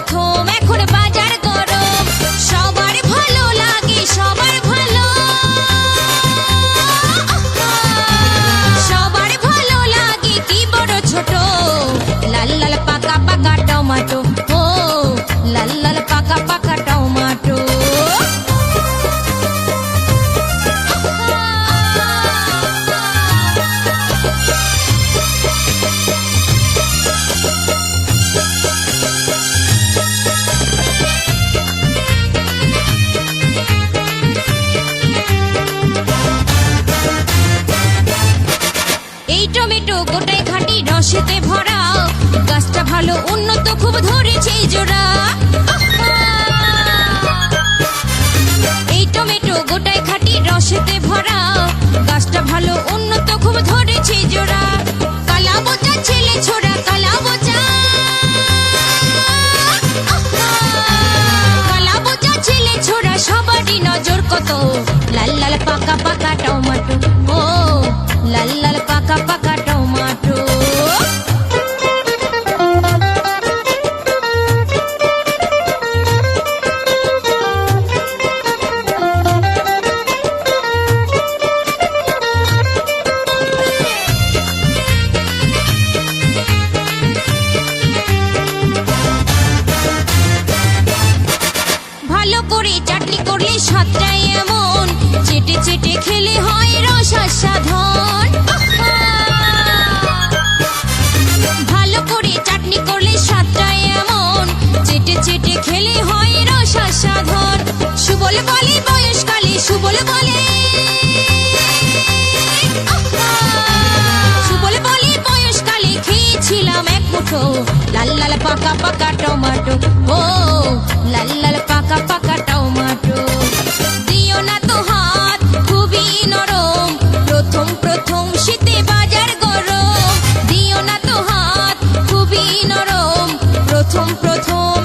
প্রথম এখন বাজার গরম সবার ভালো লাগে সবার ভালো সবার ভালো লাগে কি বড় ছোট লাল লাল পাকা পাকা টমেটো ও লাল লাল পাকা পাকা টমেটো এই টমেটো গোটায় খাঁটি রসেতে ভরা গাছটা ভালো উন্নত খুব ধরেছে জোড়া এই টমেটো গোটায় খাঁটি রসেতে ভরা গাছটা ভালো উন্নত খুব ধরেছে জোড়া কালা বোচা ছেলে ছোড়া কালা বোচা কালা বোচা ছেলে ছোড়া সবারই নজর কত লাল লাল পাকা পাকা টমেটো ও লাল লাল পাকা পাকা টমেটো ভালো করে চাটনি করলে স্বাদটাই এমন চেটে চেটে খেলে হয় রস আস্বাদন ভালো করে চাটনি করলে স্বাদটাই এমন চেটে চেটে খেলে হয় রস আস্বাদন সুবল বলে বয়সকালে সুবল বলে সুবল বলে বয়সকালে খেয়েছিলাম এক মুঠো লাল লাল পাকা পাকা টমেটো ও লাল লাল পাকা পাকা টমেটো দিও না তো হাত খুবই নরম প্রথম প্রথম শীতে বাজার গরম দিও না তো হাত খুবই নরম প্রথম প্রথম